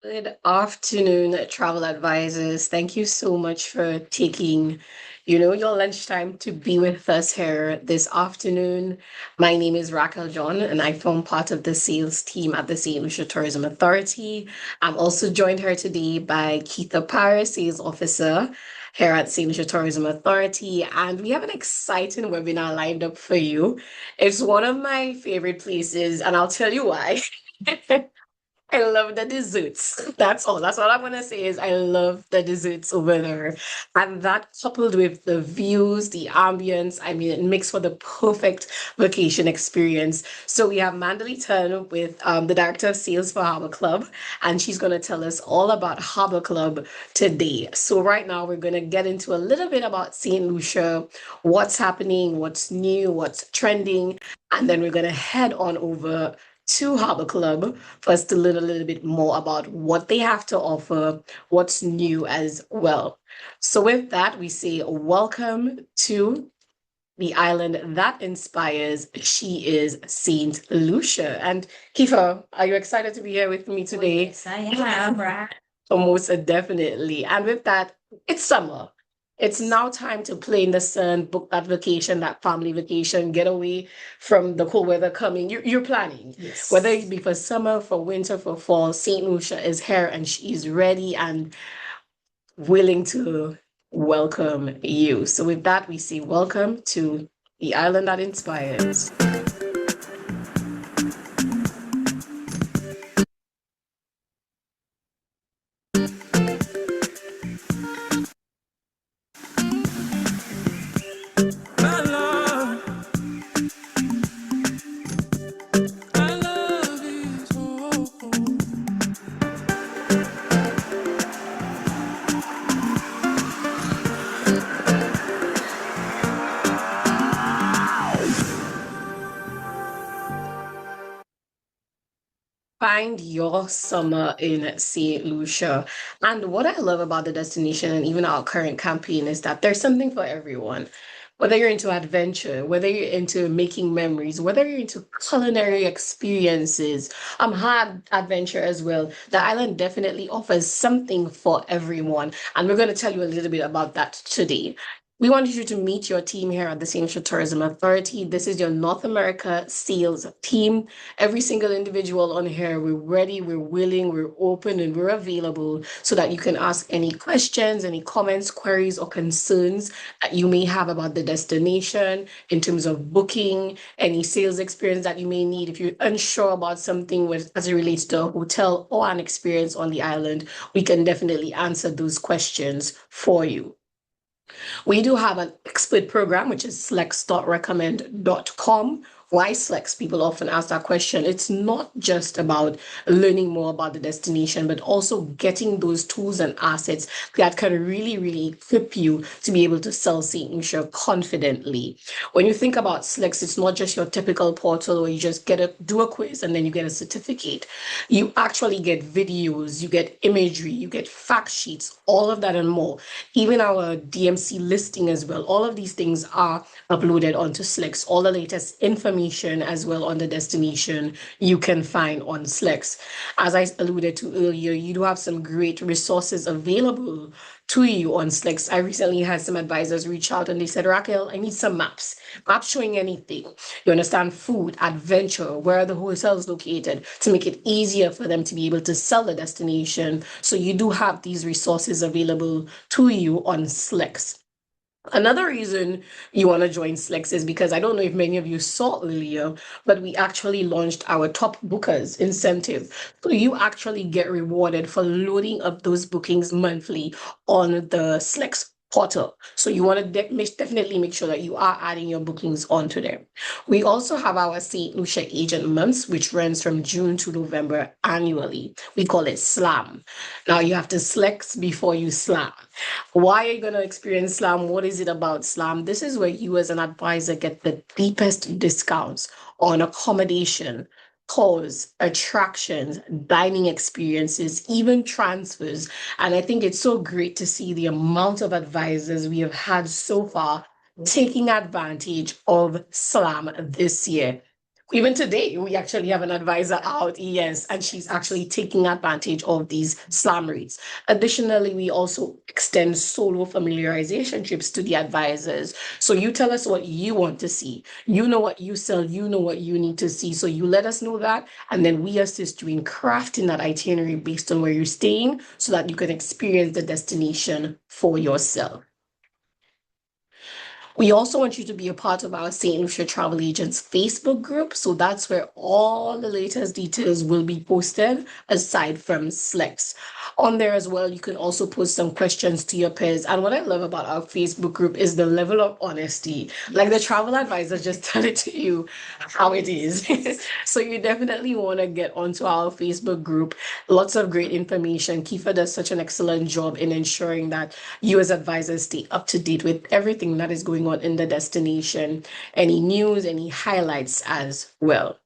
Good afternoon, travel advisors. Thank you so much for taking, your lunchtime to be with us here this afternoon. My name is Raquel John, and I form part of the sales team at the Saint Lucia Tourism Authority. I'm also joined here today by Keitha Paris, sales officer here at Saint Lucia Tourism Authority, and we have an exciting webinar lined up for you. It's one of my favorite places, and I'll tell you why. I love the desserts. That's all. That's all I'm gonna say is I love the desserts over there. And that coupled with the views, the ambience, I mean, it makes for the perfect vacation experience. So we have Mandali Turn with the director of sales for Harbor Club, and she's gonna tell us all about Harbor Club today. So right now we're gonna get into a little bit about St. Lucia, what's happening, what's new, what's trending, and then we're gonna head on over to Harbor Club for us to learn a little bit more about what they have to offer, what's new as well. So, with that, we say welcome to the island that inspires. She is Saint Lucia. And Kifa, are you excited to be here with me today? Yes, I am, right? Most definitely. And with that, it's summer. It's now time to play in the sun, book that vacation, that family vacation, get away from the cold weather coming. You're planning. Yes. Whether it be for summer, for winter, for fall, St. Lucia is here and she's ready and willing to welcome you. So with that, we say welcome to the island that inspires. My love, my love is home. Find your summer in St. Lucia. And what I love about the destination and even our current campaign is that there's something for everyone. Whether you're into adventure, whether you're into making memories, whether you're into culinary experiences, hard adventure as well, the island definitely offers something for everyone. And we're going to tell you a little bit about that today. We want you to meet your team here at the Saint Lucia Tourism Authority. This is your North America sales team. Every single individual on here, we're ready, we're willing, we're open, and we're available so that you can ask any questions, any comments, queries, or concerns that you may have about the destination in terms of booking, any sales experience that you may need. If you're unsure about something as it relates to a hotel or an experience on the island, we can definitely answer those questions for you. We do have an expert program, which is slex.recommend.com. Why Slex? People often ask that question. It's not just about learning more about the destination, but also getting those tools and assets that can really, really equip you to be able to sell St. Lucia confidently. When you think about Slex, it's not just your typical portal where you just do a quiz and then you get a certificate. You actually get videos, you get imagery, you get fact sheets, all of that and more. Even our DMC listing as well. All of these things are uploaded onto Slex. All the latest information as well on the destination you can find on Slex. As I alluded to earlier, you do have some great resources available to you on Slex. I recently had some advisors reach out and they said, Raquel, I need some maps showing anything. You understand food, adventure, where are the hotels located to make it easier for them to be able to sell the destination. So you do have these resources available to you on Slex. Another reason you want to join Slex is because I don't know if many of you saw earlier, but we actually launched our top bookers incentive. So you actually get rewarded for loading up those bookings monthly on the Slex portal. So you want to definitely make sure that you are adding your bookings onto there. We also have our St. Lucia Agent Months, which runs from June to November annually. We call it SLAM. Now you have to Slex before you slam. Why are you going to experience SLAM? What is it about SLAM? This is where you as an advisor get the deepest discounts on accommodation, tours, attractions, dining experiences, even transfers. And I think it's so great to see the amount of advisors we have had so far taking advantage of SLAM this year. Even today, we actually have an advisor out, yes, and she's actually taking advantage of these slam rates. Additionally, we also extend solo familiarization trips to the advisors. So you tell us what you want to see. You know what you sell, you know what you need to see. So you let us know that, and then we assist you in crafting that itinerary based on where you're staying so that you can experience the destination for yourself. We also want you to be a part of our St. Lucia Travel Agents Facebook group. So that's where all the latest details will be posted aside from Slex. On there as well, you can also post some questions to your peers. And what I love about our Facebook group is the level of honesty. Like the travel advisor just tell it to you how it is. So you definitely want to get onto our Facebook group. Lots of great information. Kifa does such an excellent job in ensuring that you as advisors stay up to date with everything that is going on in the destination, any news, any highlights as well.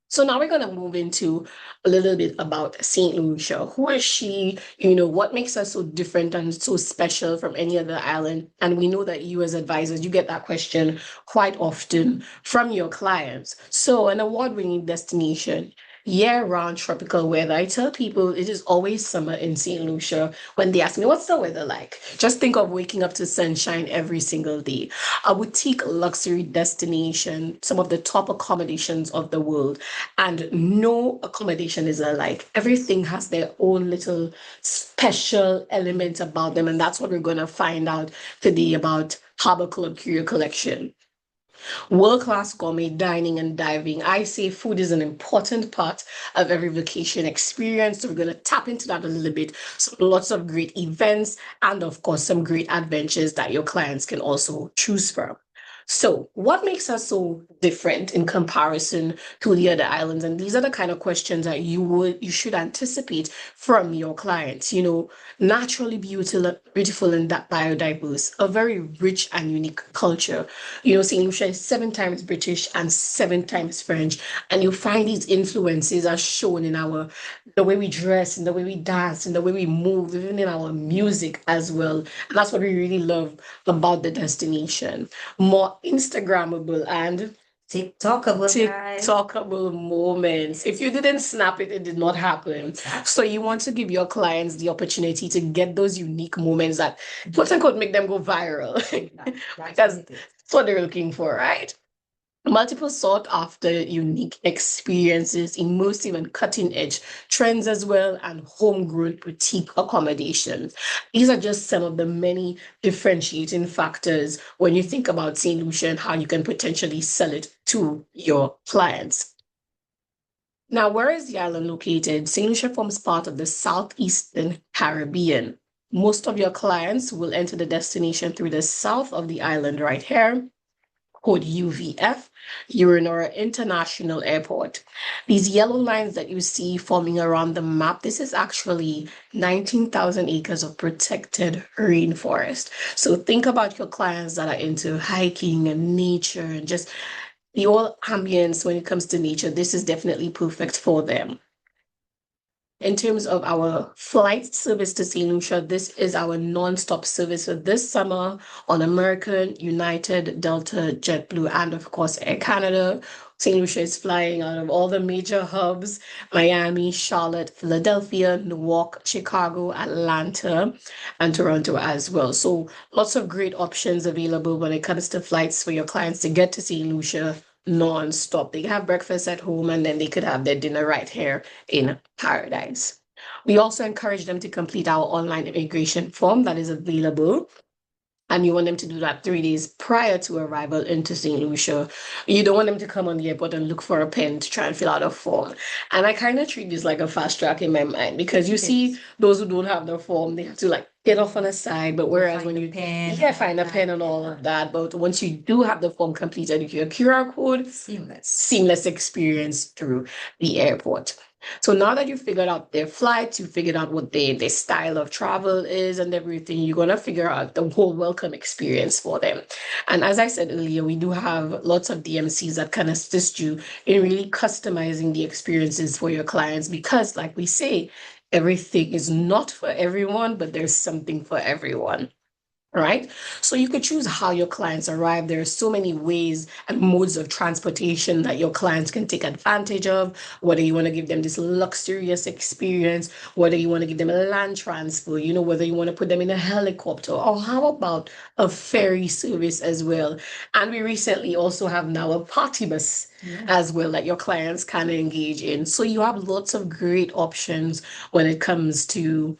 So now we're going to move into a little bit about Saint Lucia. Who is she? What makes us so different and so special from any other island? And we know that you as advisors, you get that question quite often from your clients. So an award-winning destination, year-round tropical weather. I tell people it is always summer in St. Lucia when they ask me, what's the weather like? Just think of waking up to sunshine every single day. A boutique luxury destination, some of the top accommodations of the world, and no accommodation is alike. Everything has their own little special element about them, and that's what we're going to find out today about Harbor Club Curio Collection. World-class gourmet dining and diving. I say food is an important part of every vacation experience. So we're going to tap into that a little bit. So lots of great events and of course some great adventures that your clients can also choose from. So what makes us so different in comparison to the other islands? And these are the kind of questions that you should anticipate from your clients. Naturally beautiful and that biodiverse, a very rich and unique culture. St. Lucia is 7 times British and 7 times French, and you find these influences are shown in the way we dress, in the way we dance, in the way we move, even in our music as well. And that's what we really love about the destination. More Instagrammable and TikTokable moments. If you didn't snap it, it did not happen. So you want to give your clients the opportunity to get those unique moments that quote unquote make them go viral. Because that's what they're looking for, right? Multiple sought after unique experiences, immersive and cutting edge trends as well, and homegrown boutique accommodations. These are just some of the many differentiating factors when you think about St. Lucia and how you can potentially sell it to your clients. Now, where is the island located? St. Lucia forms part of the southeastern Caribbean. Most of your clients will enter the destination through the south of the island right here, code UVF, Urinora International Airport. These yellow lines that you see forming around the map, this is actually 19,000 acres of protected rainforest. So think about your clients that are into hiking and nature and just the whole ambience when it comes to nature. This is definitely perfect for them. In terms of our flight service to St. Lucia, this is our non-stop service for this summer on American, United, Delta, JetBlue, and of course Air Canada. St. Lucia is flying out of all the major hubs, Miami, Charlotte, Philadelphia, Newark, Chicago, Atlanta, and Toronto as well. So lots of great options available when it comes to flights for your clients to get to St. Lucia non-stop. They have breakfast at home and then they could have their dinner right here in paradise. We also encourage them to complete our online immigration form that is available. And you want them to do that 3 days prior to arrival into St. Lucia. You don't want them to come on the airport and look for a pen to try and fill out a form. And I kind of treat this like a fast track in my mind because you see those who don't have the form, they have to get off on the side. But whereas when you find a pen and all of that, but once you do have the form completed with your QR code, seamless experience through the airport. So now that you've figured out their flights, you've figured out what their style of travel is and everything, you're going to figure out the whole welcome experience for them. And as I said earlier, we do have lots of DMCs that can assist you in really customizing the experiences for your clients because, like we say, everything is not for everyone, but there's something for everyone. right? So you could choose how your clients arrive. There are so many ways and modes of transportation that your clients can take advantage of, whether you want to give them this luxurious experience, whether you want to give them a land transfer, whether you want to put them in a helicopter, or how about a ferry service as well. And we recently also have now a party bus as well that your clients can engage in. So you have lots of great options when it comes to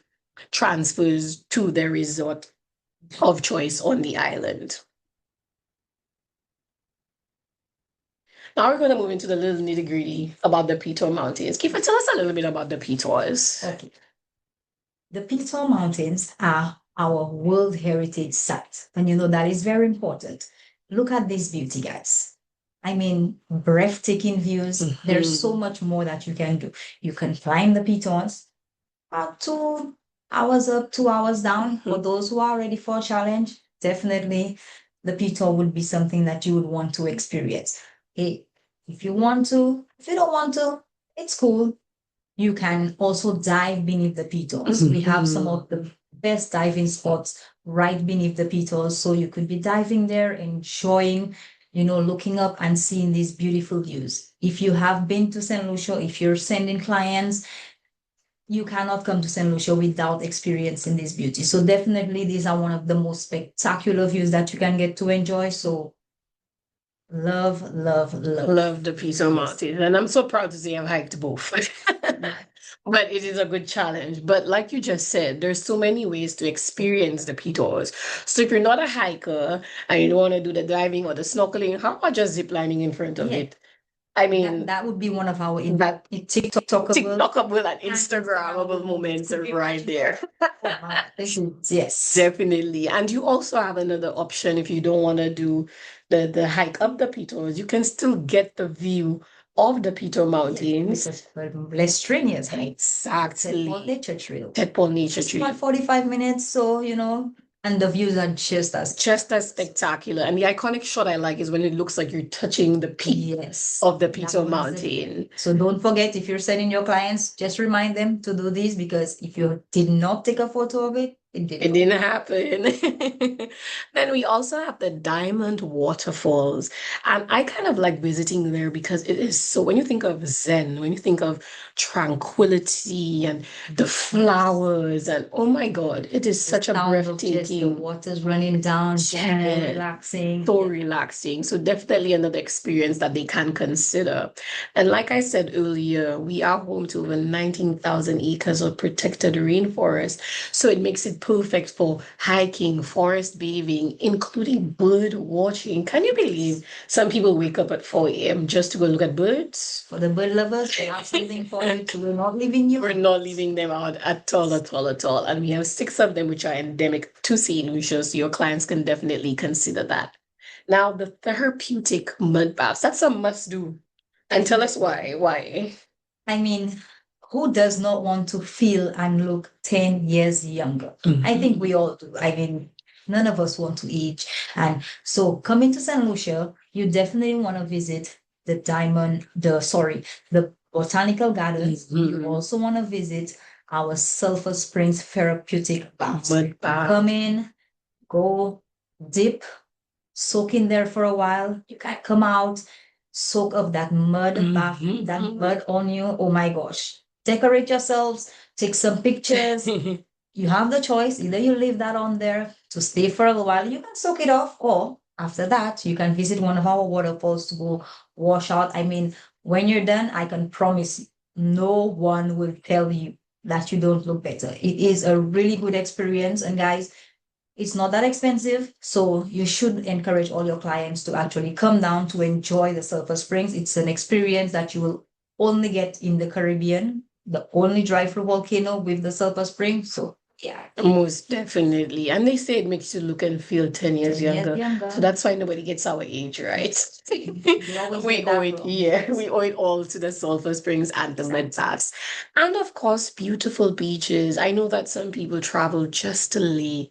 transfers to their resort of choice on the island. Now we're going to move into the little nitty gritty about the Pito Mountains. Kifa, tell us a little bit about the Pitos. Okay. The Pito Mountains are our World Heritage Site. And that is very important. Look at this beauty, guys. I mean, breathtaking views. There's so much more that you can do. You can climb the Pitons, about 2 hours up, 2 hours down. For those who are ready for a challenge, definitely the Pito would be something that you would want to experience. If you want to, if you don't want to, it's cool. You can also dive beneath the Pitos. We have some of the best diving spots right beneath the Pitos. So you could be diving there, enjoying, looking up and seeing these beautiful views. If you have been to Saint Lucia, if you're sending clients, you cannot come to Saint Lucia without experiencing this beauty. So definitely these are one of the most spectacular views that you can get to enjoy. So love the Pito Mountains. And I'm so proud to say I've hiked both. But it is a good challenge. But like you just said, there's so many ways to experience the Pitos. So if you're not a hiker and you don't want to do the diving or the snorkeling, how about just zip lining in front of it? I mean, that would be one of our TikTokable and Instagrammable moments are right there. Yes, definitely. And you also have another option if you don't want to do the hike up the Pitos. You can still get the view of the Pito Mountains. Less strenuous. Exactly. Tedpole Nature Trail. Tedpole Nature It's Trail. about 45 minutes, so and the views are just as spectacular. And the iconic shot I like is when it looks like you're touching the peak of the Pito Mountain. So don't forget, if you're sending your clients, just remind them to do this, because if you did not take a photo of it, it didn't happen. Then we also have the Diamond Waterfalls. And I kind of like visiting there because it is so, when you think of Zen, when you think of tranquility and the flowers, and oh my God, it is such a breathtaking. The water's running down, relaxing. So relaxing. So definitely another experience that they can consider. And like I said earlier, we are home to over 19,000 acres of protected rainforest. So it makes it perfect for hiking, forest bathing, including bird watching. Can you believe some people wake up at 4 a.m. just to go look at birds? For the bird lovers, they are something for you. We're not leaving you. We're not leaving them out at all. And we have 6 of them which are endemic to Saint Lucia, so your clients can definitely consider that. Now, the therapeutic mud baths, that's a must do. And tell us why. Why? I mean, who does not want to feel and look 10 years younger? I think we all do. I mean, none of us want to age. And so coming to Saint Lucia, you definitely want to visit the botanical gardens. You also want to visit our Sulphur Springs therapeutic baths. Come in, go dip, soak in there for a while. You can come out, soak up that mud bath, that mud on you. Oh my gosh. Decorate yourselves, take some pictures. You have the choice. Either you leave that on there to stay for a while, you can soak it off, or after that, you can visit one of our waterfalls to go wash out. I mean, when you're done, I can promise you, no one will tell you that you don't look better. It is a really good experience. And guys, it's not that expensive. So you should encourage all your clients to actually come down to enjoy the Sulphur Springs. It's an experience that you will only get in the Caribbean, the only dry-through volcano with the Sulphur Springs. So yeah, most definitely. And they say it makes you look and feel 10 years younger. So that's why nobody gets our age, right? We owe it all to the Sulphur Springs and the mud baths. And of course, beautiful beaches. I know that some people travel just to lay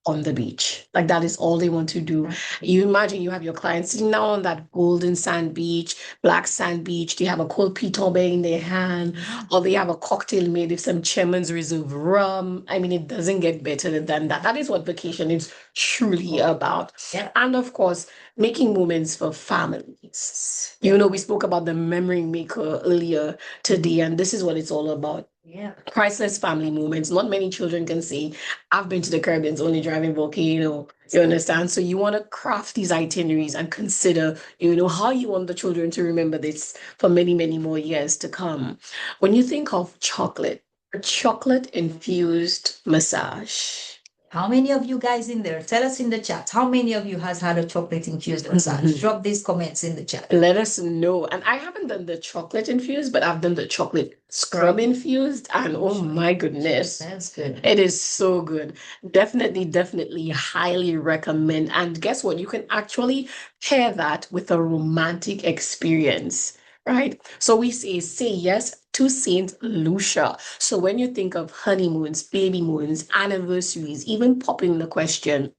on the beach. Like that is all they want to do. You imagine you have your clients sitting down on that golden sand beach, black sand beach. They have a cold piton in their hand, or they have a cocktail made with some Chairman's Reserve rum. I mean, it doesn't get better than that. That is what vacation is truly about. Yeah. And of course, making moments for families. You know, we spoke about the memory maker earlier today, and this is what it's all about. Yeah. Priceless family moments. Not many children can say, I've been to the Caribbean, only driving volcano. You understand? So you want to craft these itineraries and consider, you know, how you want the children to remember this for many, many more years to come. When you think of chocolate, a chocolate infused massage. How many of you guys in there? Tell us in the chat. How many of you has had a chocolate infused massage? Drop these comments in the chat. Let us know. And I haven't done the chocolate infused, but I've done the chocolate scrub infused. And oh my goodness, That's good. it is so good. Definitely, definitely highly recommend. And guess what? You can actually pair that with a romantic experience, right? So we say yes to Saint Lucia. So when you think of honeymoons, baby moons, anniversaries, even popping the question,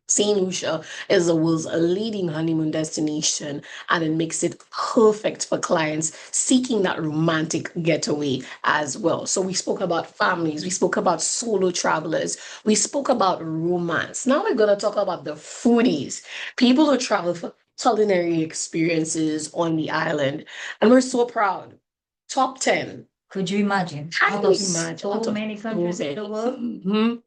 Saint Lucia is the world's leading honeymoon destination, and it makes it perfect for clients seeking that romantic getaway as well. So we spoke about families, we spoke about solo travelers, we spoke about romance. Now we're going to talk about the foodies, people who travel for culinary experiences on the island, and we're so proud. Top 10. Could you imagine? Can Out you of imagine? so Out of many countries in the world. Mhm.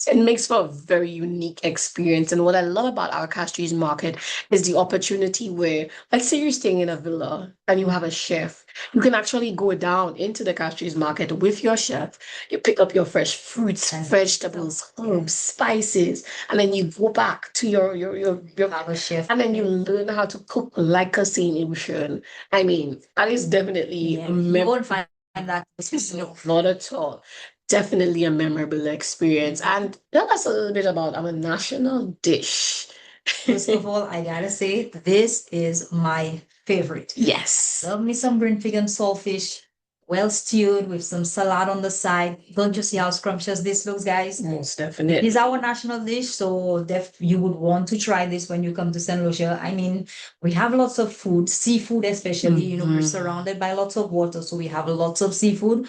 It makes for a very unique experience. And what I love about our Castries market is the opportunity where, let's say you're staying in a villa and you have a chef, you can actually go down into the Castries market with your chef. You pick up your fresh fruits, And vegetables, herbs, spices, and then you go back to your Have a chef. and then you learn how to cook like a Saint Lucian. I mean, that is definitely Yeah, you won't find that. no, not at all. Definitely a memorable experience. And tell us a little bit about our national dish. First of all, I gotta say, this is my favorite. Yes. Love me some green pig and saltfish, well stewed with some salad on the side. Don't you see how scrumptious this looks, guys? Most It definitely. is our national dish, so you would want to try this when you come to Saint Lucia. I mean, we have lots of food, seafood especially. You know, we're surrounded by lots of water, so we have lots of seafood.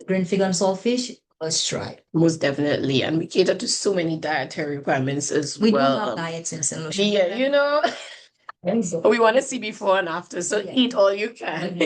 Green fig and saltfish, must try. Most definitely. And we cater to so many dietary requirements as We do well. have diets in Saint Lucia. Yeah, you know, we want to see before and after, so Yeah. eat all you can.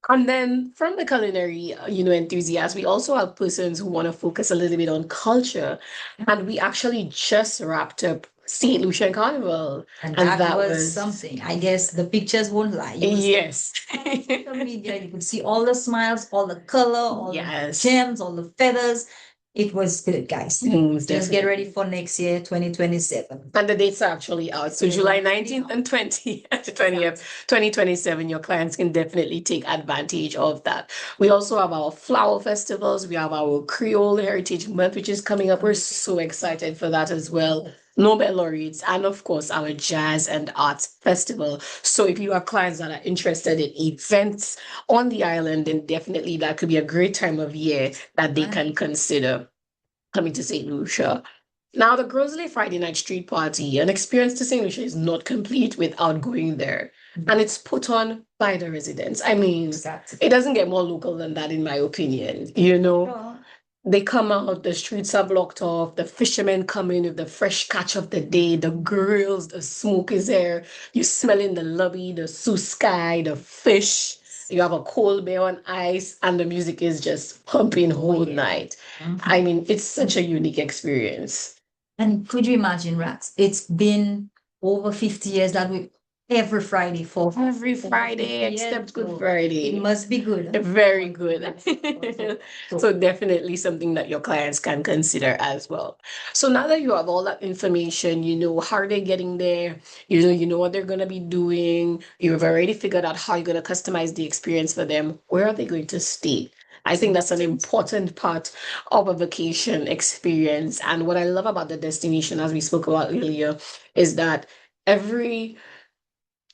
And then from the culinary, enthusiasts, we also have persons who want to focus a little bit on culture. And we actually just wrapped up St. Lucian Carnival. And And that that was was- something. I guess the pictures won't lie. You will see Yes. on social media, you could see all the smiles, all the color, all Yes. the gems, all the feathers. It was good, guys. Most Just get definitely. ready for next year, 2027. And the dates are actually out. So Yeah, July we're already 19th and 20th, 2027, your clients can definitely take advantage of that. We also have our flower festivals. We have our Creole Heritage Month, which is coming up. We're so excited for that as well. Nobel laureates, and of course, our Jazz and Arts Festival. So if you have clients that are interested in events on the island, then definitely that could be a great time of year that they can consider coming to St. Lucia. Now, the Grosley Friday Night Street Party, an experience to St. Lucia is not complete without going there. And it's put on by the residents. I mean, Exactly. it doesn't get more local than that, in my opinion. You know, they come out, the streets are blocked off, the fishermen come in with the fresh catch of the day, the grills, the smoke is there. You smell in the lobby, the sky, the fish. You have a cold beer on ice, and the music is just pumping whole night. I mean, it's such a unique experience. And could you imagine, Rats? It's been over 50 years that we every Friday for Every for Friday 50 years, except Good so Friday. It must be good. Very good. So- So definitely something that your clients can consider as well. So now that you have all that information, you know how are they getting there, you know what they're gonna be doing, you've already figured out how you're gonna customize the experience for them, where are they going to stay? I think that's an important part of a vacation experience. And what I love about the destination, as we spoke about earlier, is that every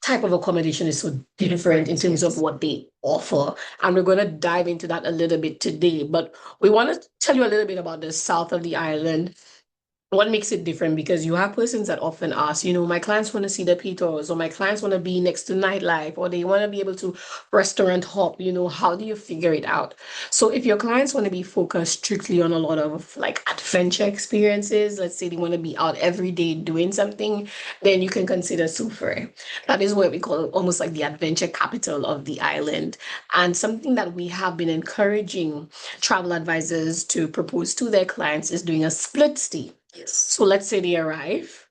type of accommodation is so different in terms of what they offer. And we're going to dive into that a little bit today. But we want to tell you a little bit about the south of the island. what makes it different, because you have persons that often ask, my clients want to see the pitos, or my clients want to be next to nightlife, or they want to be able to restaurant hop, how do you figure it out? So if your clients want to be focused strictly on a lot of like adventure experiences, let's say they want to be out every day doing something, then you can consider Sufre. That is what we call almost like the adventure capital of the island, and something that we have been encouraging travel advisors to propose to their clients is doing a split stay. So let's say they arrive.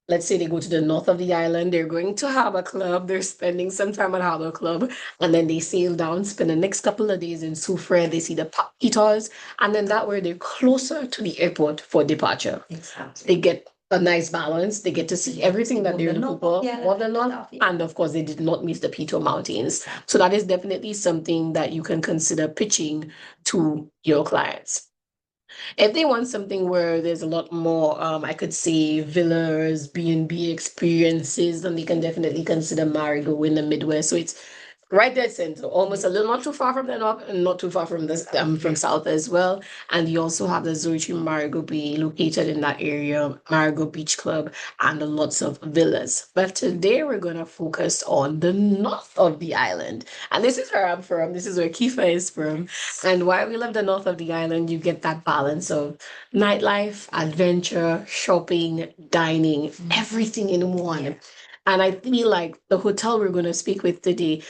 Let's say they go to the north of the island. They're going to Harbor Club. They're spending some time at Harbor Club, and then they sail down, spend the next couple of days in Soufrière. They see the Papitos, and then that way they're closer to the airport for departure. Exactly. They get a nice balance. They get to see everything that they're looking for, more than not, and of course they did not miss the Pito Mountains. So that is definitely something that you can consider pitching to your clients. If they want something where there's a lot more, I could say villas, B&B experiences, then they can definitely consider Marigo in the Midwest. So it's right dead center, almost a little not too far from the north and not too far from the from south as well. And you also have the Zurich Marigo Bay located in that area, Marigo Beach Club, and lots of villas. But today we're gonna focus on the north of the island. And this is where I'm from. This is where Kifa is from. And while we live the north of the island, you get that balance of nightlife, adventure, shopping, dining, everything in one. And I feel like the hotel we're going to speak with today,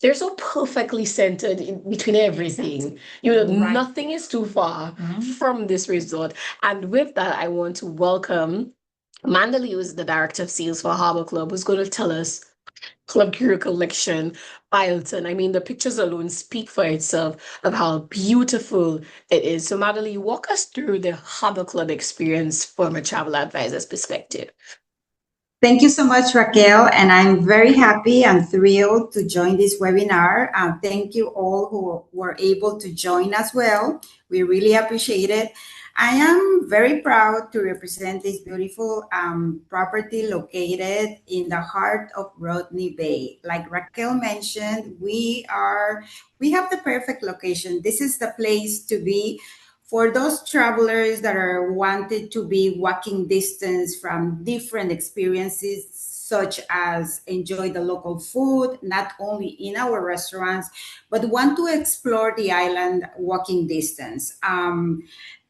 they're so perfectly centered in between everything. Right. Nothing is too far from this resort. And with that, I want to welcome Mandali, who is the director of sales for Harbor Club, who's going to tell us Club Curio Collection by Hilton. I mean, the pictures alone speak for itself of how beautiful it is. So, Madeline, walk us through the Harbor Club experience from a travel advisor's perspective. Thank you so much, Raquel, and I'm very happy and thrilled to join this webinar. Thank you all who were able to join as well. We really appreciate it. I am very proud to represent this beautiful property located in the heart of Rodney Bay. Like Raquel mentioned, we have the perfect location. This is the place to be for those travelers that are wanted to be walking distance from different experiences, such as enjoy the local food, not only in our restaurants, but want to explore the island walking distance.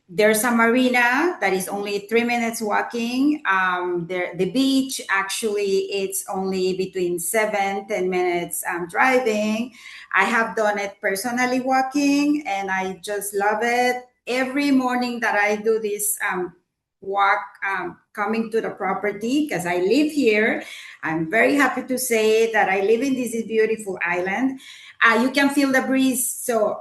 There's a marina that is only 3 minutes walking. The beach, actually, it's only between 7-10 minutes driving. I have done it personally walking, and I just love it. Every morning that I do this walk coming to the property, because I live here, I'm very happy to say that I live in this beautiful island. You can feel the breeze. So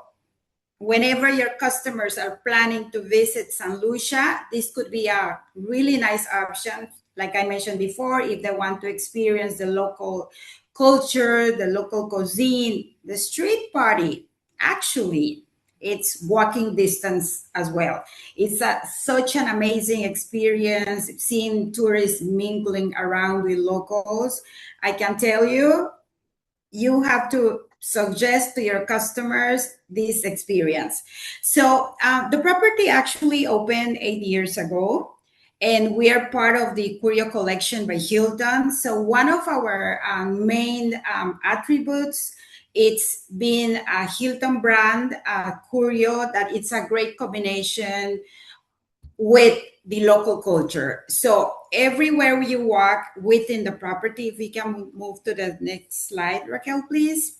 whenever your customers are planning to visit Saint Lucia, this could be a really nice option. Like I mentioned before, if they want to experience the local culture, the local cuisine, the street party, actually, it's walking distance as well. It's such an amazing experience, seeing tourists mingling around with locals. I can tell you, you have to suggest to your customers this experience. So the property actually opened 8 years ago, and we are part of the Curio Collection by Hilton. So one of our main attributes, it's been a Hilton brand, Curio, that it's a great combination with the local culture. So everywhere you walk within the property, if we can move to the next slide, Raquel, please.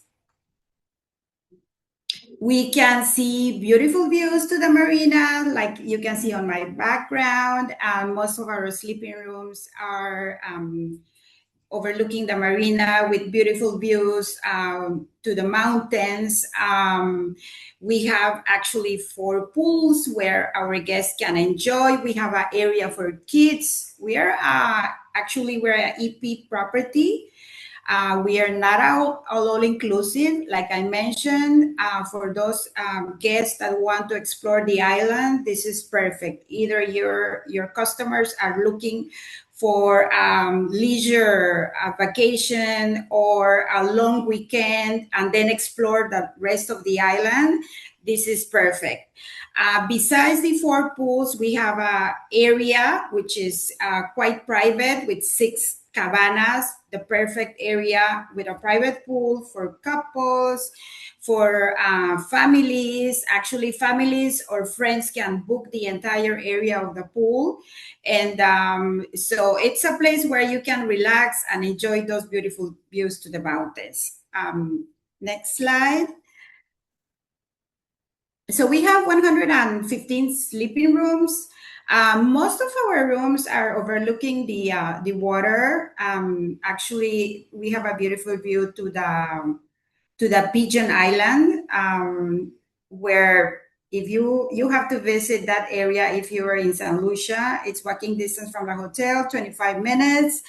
We can see beautiful views to the marina, like you can see on my background. Most of our sleeping rooms are overlooking the marina with beautiful views to the mountains. We have actually 4 pools where our guests can enjoy. We have an area for kids. We're an EP property. We are not all inclusive, like I mentioned. For those guests that want to explore the island, this is perfect. Either your customers are looking for leisure vacation or a long weekend and then explore the rest of the island, this is perfect. Besides the 4 pools, we have a area which is quite private with 6 cabanas, the perfect area with a private pool for couples, for families. Actually, families or friends can book the entire area of the pool. And so it's a place where you can relax and enjoy those beautiful views to the mountains. Next slide. So we have 115 sleeping rooms. Most of our rooms are overlooking the water. Actually, we have a beautiful view to the Pigeon Island, where if you have to visit that area if you are in Saint Lucia. It's walking distance from the hotel, 25 minutes.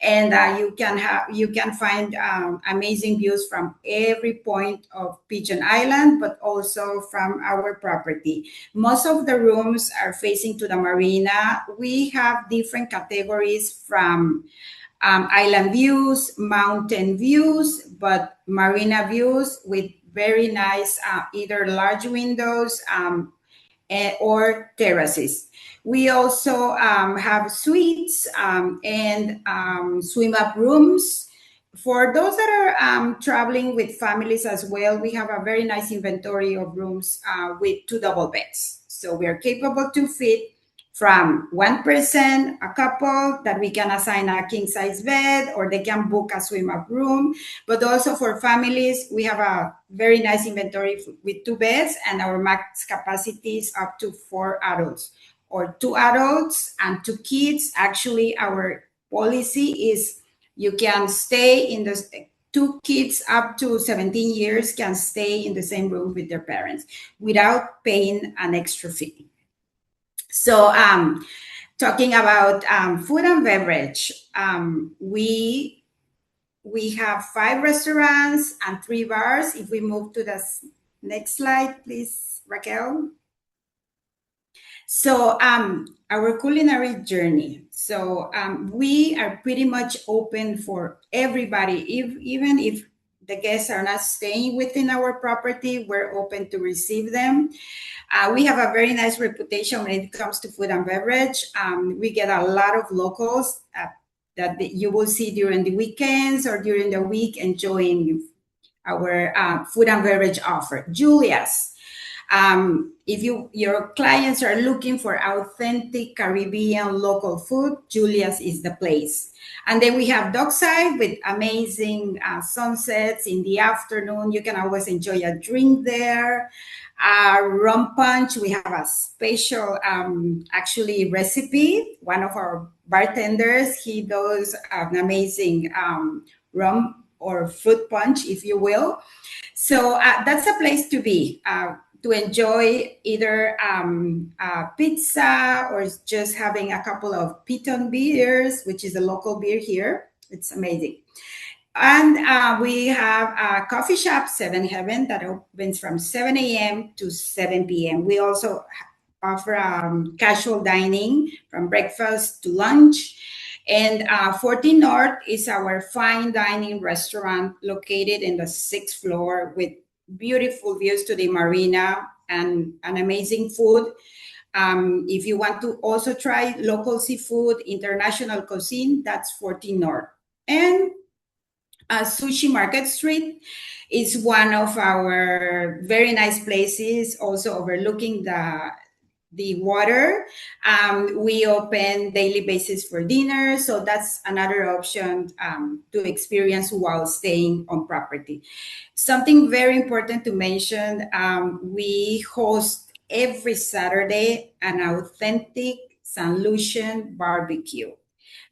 And you can find amazing views from every point of Pigeon Island, but also from our property. Most of the rooms are facing to the marina. We have different categories from island views, mountain views, but marina views with very nice either large windows or terraces. We also have suites and swim up rooms. For those that are traveling with families as well, we have a very nice inventory of rooms with 2 double beds. So we are capable to fit from 1 person, a couple, that we can assign a king size bed, or they can book a swim up room. But also for families, we have a very nice inventory with 2 beds, and our max capacity is up to 4 adults, or 2 adults and 2 kids. Actually, our policy is you can stay in the 2 kids up to 17 years can stay in the same room with their parents without paying an extra fee. So talking about food and beverage, we have 5 restaurants and 3 bars. If we move to the next slide, please, Raquel. So our culinary journey. So we are pretty much open for everybody. Even if the guests are not staying within our property, we're open to receive them. We have a very nice reputation when it comes to food and beverage. We get a lot of locals that you will see during the weekends or during the week enjoying our food and beverage offer. Julia's. If your clients are looking for authentic Caribbean local food, Julia's is the place. And then we have Dockside with amazing sunsets in the afternoon. You can always enjoy a drink there. Rum punch, we have a special actually recipe. One of our bartenders, he does an amazing rum or fruit punch, if you will. So that's a place to be, to enjoy either pizza or just having a couple of Piton beers, which is a local beer here. It's amazing. And we have a coffee shop, 7 Heaven, that opens from 7 a.m. to 7 p.m. We also offer casual dining from breakfast to lunch. And 14 North is our fine dining restaurant located in the 6th floor with beautiful views to the marina and an amazing food. If you want to also try local seafood, international cuisine, that's 14 North. And Sushi Market Street is one of our very nice places, also overlooking the water. We open daily basis for dinner, so that's another option to experience while staying on property. Something very important to mention, we host every Saturday an authentic Saint Lucian barbecue.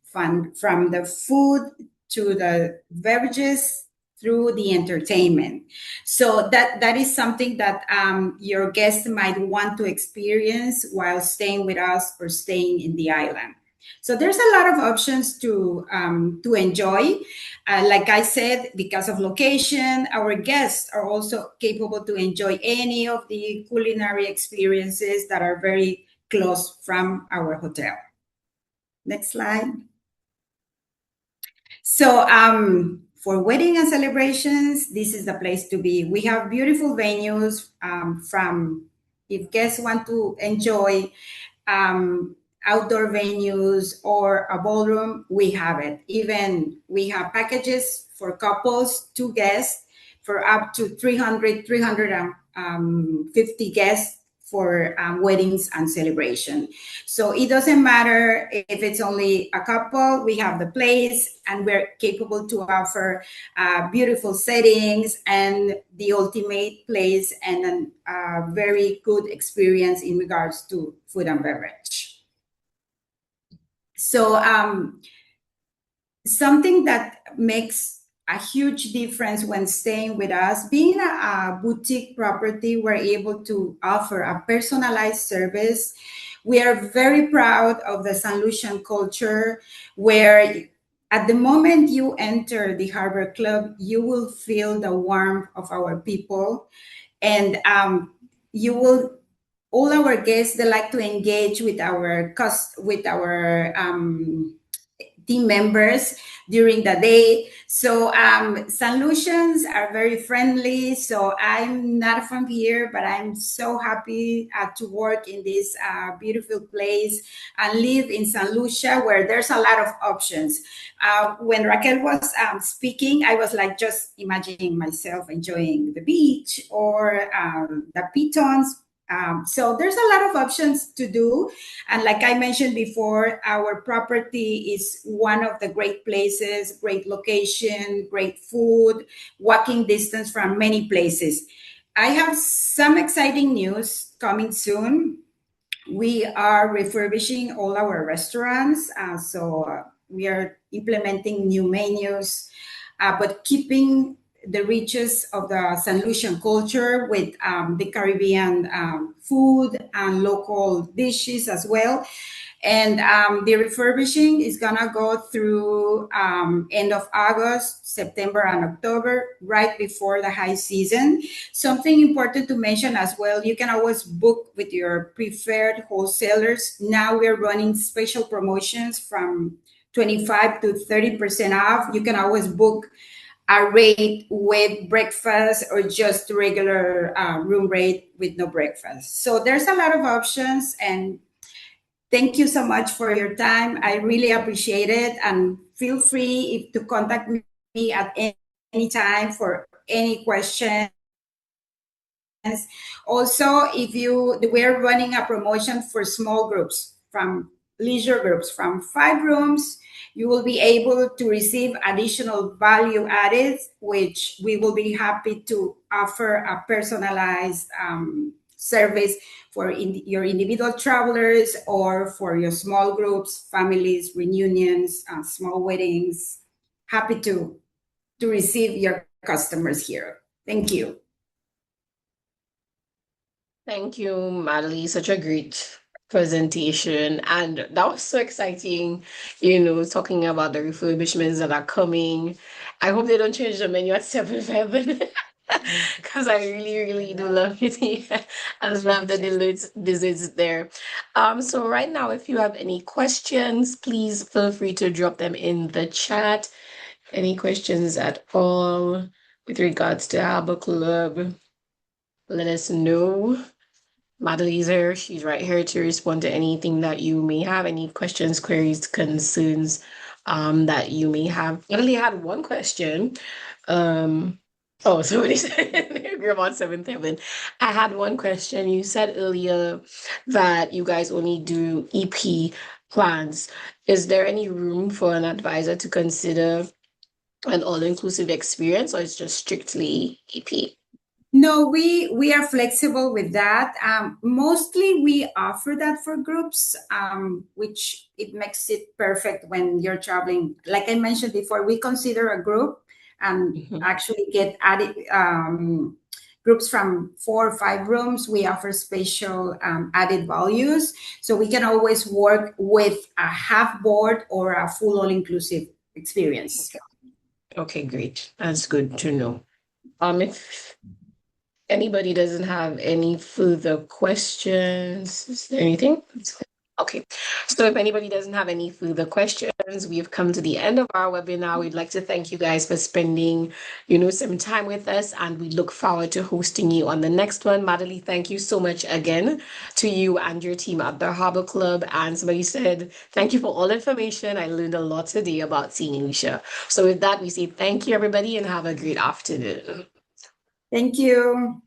From the food to the beverages through the entertainment. So that is something that your guests might want to experience while staying with us or staying in the island. So there's a lot of options to enjoy. Like I said, because of location, our guests are also capable to enjoy any of the culinary experiences that are very close from our hotel. Next slide. So for wedding and celebrations, this is the place to be. We have beautiful venues from if guests want to enjoy um, outdoor venues or a ballroom, we have it. Even we have packages for couples, two guests, for up to 350 guests for weddings and celebration. So it doesn't matter if it's only a couple, we have the place and we're capable to offer beautiful settings and the ultimate place and a very good experience in regards to food and beverage. So something that makes a huge difference when staying with us, being a boutique property, we're able to offer a personalized service. We are very proud of the Saint Lucian culture, where at the moment you enter the Harbor Club, you will feel the warmth of our people, and you will. All our guests, they like to engage with our team members during the day. So St. Lucians are very friendly. So I'm not from here, but I'm so happy to work in this beautiful place and live in St. Lucia, where there's a lot of options. When Raquel was speaking, I was like just imagining myself enjoying the beach or the pitons. So there's a lot of options to do. And like I mentioned before, our property is one of the great places, great location, great food, walking distance from many places. I have some exciting news coming soon. We are refurbishing all our restaurants. We are implementing new menus, but keeping the riches of the St. Lucian culture with the Caribbean food and local dishes as well. And the refurbishing is gonna go through end of August, September, and October, right before the high season. Something important to mention as well, you can always book with your preferred wholesalers. Now we're running special promotions from 25 to 30% off. You can always book a rate with breakfast or just regular room rate with no breakfast. So there's a lot of options, and thank you so much for your time. I really appreciate it, and feel free to contact me at any time for any questions. Also, we're running a promotion for small groups, from leisure groups from 5 rooms. You will be able to receive additional value added, which we will be happy to offer a personalized service for your individual travelers or for your small groups, families, reunions, small weddings. Happy to receive your customers here. Thank you. Thank you, Madeline. Such a great presentation. And that was so exciting, talking about the refurbishments that are coming. I hope they don't change the menu at 7-Eleven because I really, really do love it. I love the desserts there. So right now, if you have any questions, please feel free to drop them in the chat. Any questions at all with regards to Harbor Club, let us know. Madeline's here. She's right here to respond to anything that you may have, any questions, queries, concerns that you may have. Madeline had one question. Somebody said Grandma 7-7. I had one question. You said earlier that you guys only do EP plans. Is there any room for an advisor to consider an all-inclusive experience, or it's just strictly EP? No, we are flexible with that. Mostly we offer that for groups, which it makes it perfect when you're traveling. Like I mentioned before, we consider a group and actually get added groups from 4 or 5 rooms. We offer special added values, so we can always work with a half board or a full all-inclusive experience. Okay, great. That's good to know. If anybody doesn't have any further questions, is there anything? Okay, so if anybody doesn't have any further questions, we've come to the end of our webinar. We'd like to thank you guys for spending, some time with us, and we look forward to hosting you on the next one. Madeline, thank you so much again to you and your team at the Harbor Club. And somebody said, thank you for all the information. I learned a lot today about Saint Lucia. So with that, we say thank you, everybody, and have a great afternoon. Thank you.